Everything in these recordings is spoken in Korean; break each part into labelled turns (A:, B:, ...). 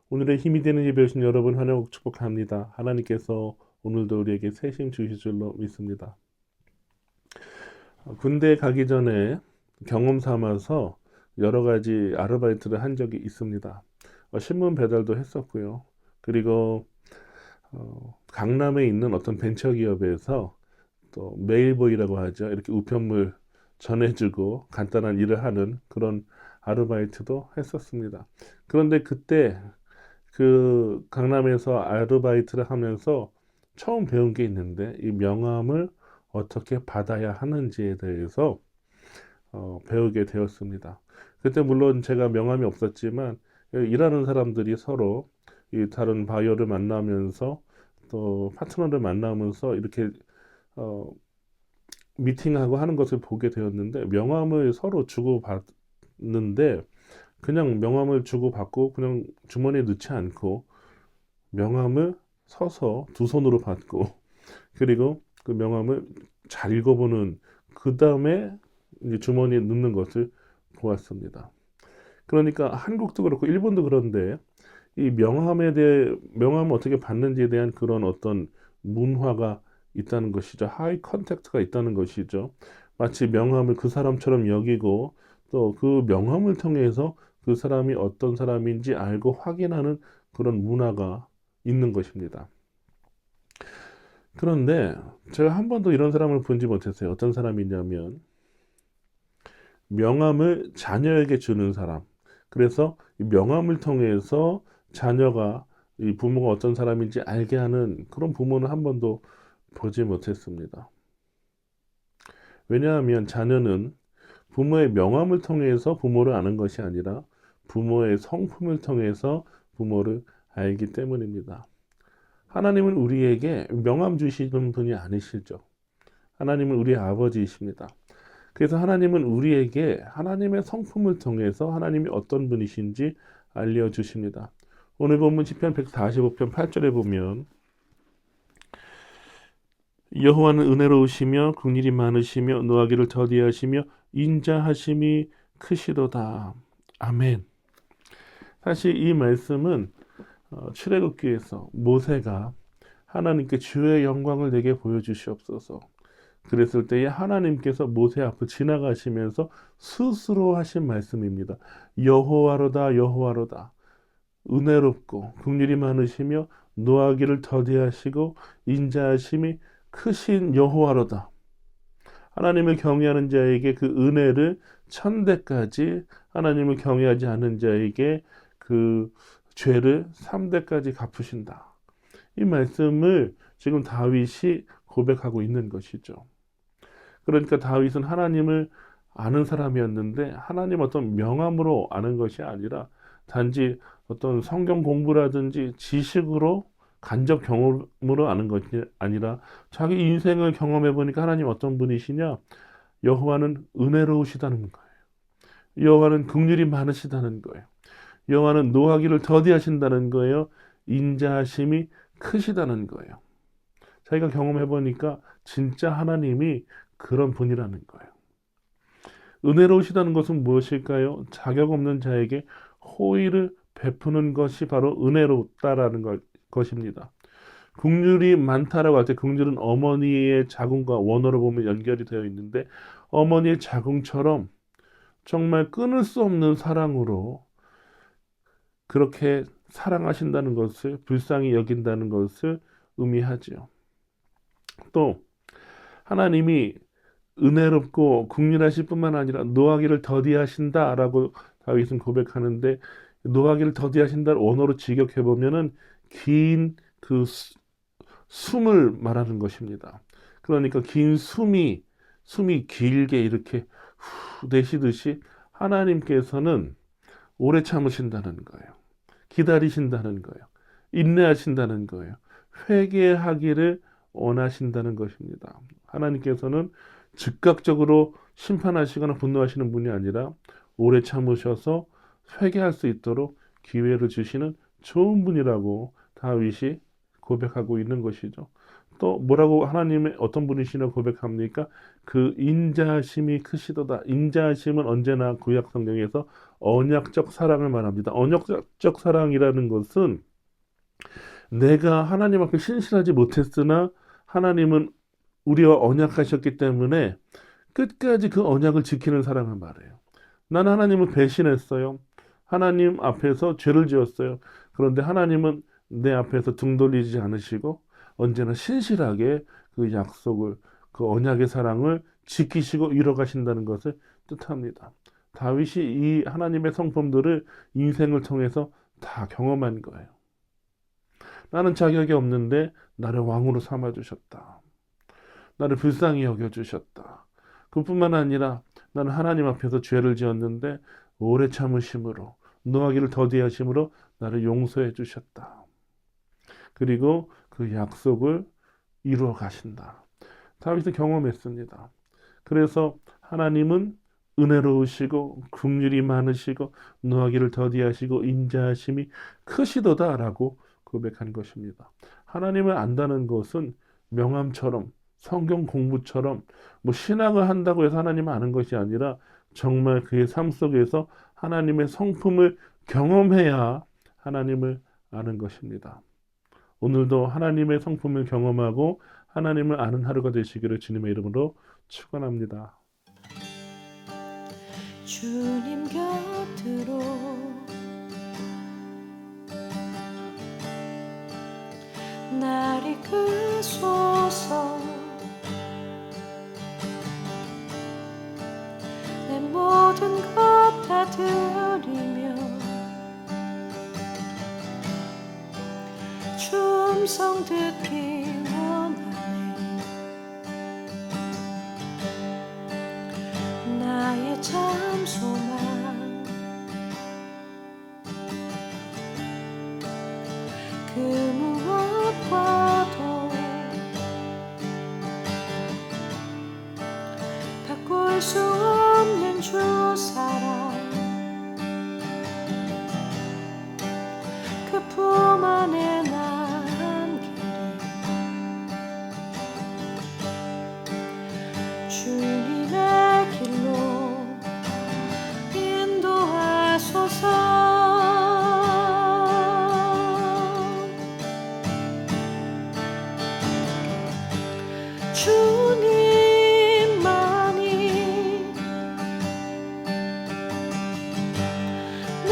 A: 오늘의 힘이 되는 예배 오신 여러분 환영하고 축복합니다. 하나님께서 오늘도 우리에게 새 힘 주실 줄로 믿습니다. 군대 가기 전에 경험 삼아서 여러 가지 아르바이트를 한 적이 있습니다. 신문 배달도 했었고요. 그리고 강남에 있는 어떤 벤처기업에서 또 메일보이라고 하죠. 이렇게 우편물 전해주고 간단한 일을 하는 그런 아르바이트도 했었습니다. 그런데 그때 그 강남에서 아르바이트를 하면서 처음 배운 게 있는데 이 명함을 어떻게 받아야 하는지에 대해서 배우게 되었습니다. 그때 물론 제가 명함이 없었지만 일하는 사람들이 서로 이 다른 바이어를 만나면서 또 파트너를 만나면서 이렇게 어, 미팅하고 하는 것을 보게 되었는데 명함을 서로 주고받는데 그냥 명함을 주고받고 그냥 주머니에 넣지 않고 명함을 서서 두 손으로 받고 그리고 그 명함을 잘 읽어보는 그 다음에 이제 주머니에 넣는 것을 보았습니다. 그러니까 한국도 그렇고 일본도 그런데 이 명함에 대해 명함을 어떻게 받는지에 대한 그런 어떤 문화가 있다는 것이죠. 하이 컨택트가 있다는 것이죠. 마치 명함을 그 사람처럼 여기고 또 그 명함을 통해서 그 사람이 어떤 사람인지 알고 확인하는 그런 문화가 있는 것입니다. 그런데 제가 한 번도 이런 사람을 본지 못했어요. 어떤 사람이냐면 명함을 자녀에게 주는 사람. 그래서 이 명함을 통해서 자녀가 이 부모가 어떤 사람인지 알게 하는 그런 부모는 한 번도 보지 못했습니다. 왜냐하면 자녀는 부모의 명함을 통해서 부모를 아는 것이 아니라 부모의 성품을 통해서 부모를 알기 때문입니다. 하나님은 우리에게 명함 주시는 분이 아니시죠. 하나님은 우리의 아버지이십니다. 그래서 하나님은 우리에게 하나님의 성품을 통해서 하나님이 어떤 분이신지 알려주십니다. 오늘 본문 시편 145편 8절에 보면 여호와는 은혜로우시며 긍휼이 많으시며 노하기를 더디하시며 인자하심이 크시도다. 아멘. 사실 이 말씀은 출애굽기에서 모세가 하나님께 주의 영광을 내게 보여주시옵소서. 그랬을 때에 하나님께서 모세 앞을 지나가시면서 스스로 하신 말씀입니다. 여호와로다 여호와로다 은혜롭고 긍휼이 많으시며 노하기를 더디하시고 인자하심이 크신 여호와로다. 하나님을 경외하는 자에게 그 은혜를 천대까지 하나님을 경외하지 않는 자에게 그 죄를 3대까지 갚으신다. 이 말씀을 지금 다윗이 고백하고 있는 것이죠. 그러니까 다윗은 하나님을 아는 사람이었는데 하나님 어떤 명함으로 아는 것이 아니라 단지 어떤 성경 공부라든지 지식으로 간접 경험으로 아는 것이 아니라 자기 인생을 경험해 보니까 하나님 어떤 분이시냐? 여호와는 은혜로우시다는 거예요. 여호와는 긍휼이 많으시다는 거예요. 여호와는 노하기를 더디하신다는 거예요. 인자하심이 크시다는 거예요. 자기가 경험해 보니까 진짜 하나님이 그런 분이라는 거예요. 은혜로우시다는 것은 무엇일까요? 자격 없는 자에게 호의를 베푸는 것이 바로 은혜롭다라는 것입니다. 긍휼이 많다라고 할 때 긍휼은 어머니의 자궁과 원어로 보면 연결이 되어 있는데 어머니의 자궁처럼 정말 끊을 수 없는 사랑으로 그렇게 사랑하신다는 것을 불쌍히 여긴다는 것을 의미하지요. 또 하나님이 은혜롭고 긍휼하실 뿐만 아니라 노하기를 더디하신다라고 다윗은 고백하는데 노하기를 더디하신다를 언어로 직역해 보면은 긴 그 숨을 말하는 것입니다. 그러니까 긴 숨이 길게 이렇게 후 내쉬듯이 하나님께서는 오래 참으신다는 거예요. 기다리신다는 거예요. 인내하신다는 거예요. 회개하기를 원하신다는 것입니다. 하나님께서는 즉각적으로 심판하시거나 분노하시는 분이 아니라 오래 참으셔서 회개할 수 있도록 기회를 주시는 좋은 분이라고 다윗이 고백하고 있는 것이죠. 또 뭐라고 하나님의 어떤 분이시냐 고백합니까? 그 인자하심이 크시도다. 인자하심은 언제나 구약 성경에서 언약적 사랑을 말합니다. 언약적 사랑이라는 것은 내가 하나님 앞에 신실하지 못했으나 하나님은 우리와 언약하셨기 때문에 끝까지 그 언약을 지키는 사랑을 말해요. 난 하나님을 배신했어요. 하나님 앞에서 죄를 지었어요. 그런데 하나님은 내 앞에서 등 돌리지 않으시고 언제나 신실하게 그 약속을, 그 언약의 사랑을 지키시고 이뤄가신다는 것을 뜻합니다. 다윗이 이 하나님의 성품들을 인생을 통해서 다 경험한 거예요. 나는 자격이 없는데 나를 왕으로 삼아주셨다. 나를 불쌍히 여겨주셨다. 그뿐만 아니라 나는 하나님 앞에서 죄를 지었는데 오래 참으심으로, 노하기를 더디하심으로 나를 용서해 주셨다. 그리고 그 약속을 이루어 가신다. 다윗은 경험했습니다. 그래서 하나님은 은혜로우시고 긍휼이 많으시고 노하기를 더디하시고 인자하심이 크시도다라고 고백한 것입니다. 하나님을 안다는 것은 명함처럼 성경 공부처럼 뭐 신앙을 한다고 해서 하나님을 아는 것이 아니라 정말 그의 삶 속에서 하나님의 성품을 경험해야 하나님을 아는 것입니다. 오늘도 하나님의 성품을 경험하고 하나님을 아는 하루가 되시기를 주님의 이름으로 축원합니다.
B: 주님 곁으로 날 이끄소서. 내 모든 것 다 드리며 주 음성 듣기 원하네. 나의 참 소망 그 무엇과도 바꿀 수 없는 주 사랑, 그 품 안에 난 길이 주님의 길로 인도하소서. 주님만이 내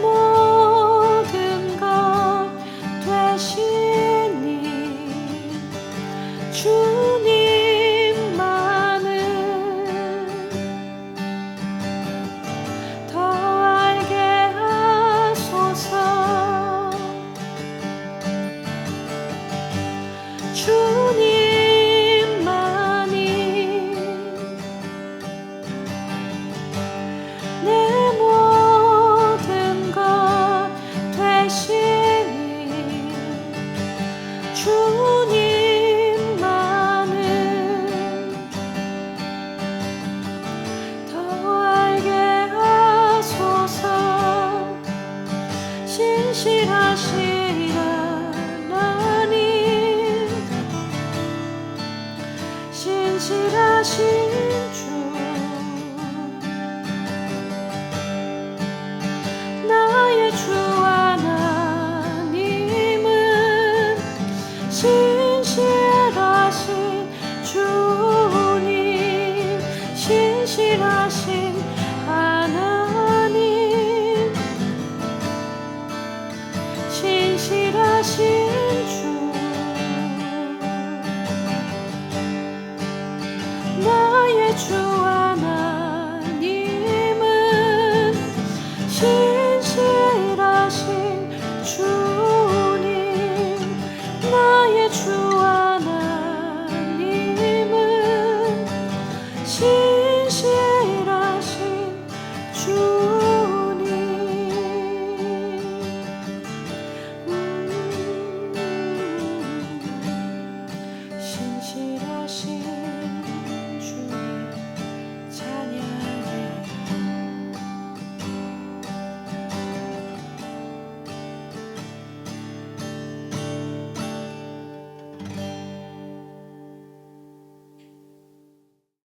B: 모든 것 되시니 주님만을 더 알게 하소서. 주님만이 내 모든 것 되시니 주님만을 더 알게 하소서. 신실하신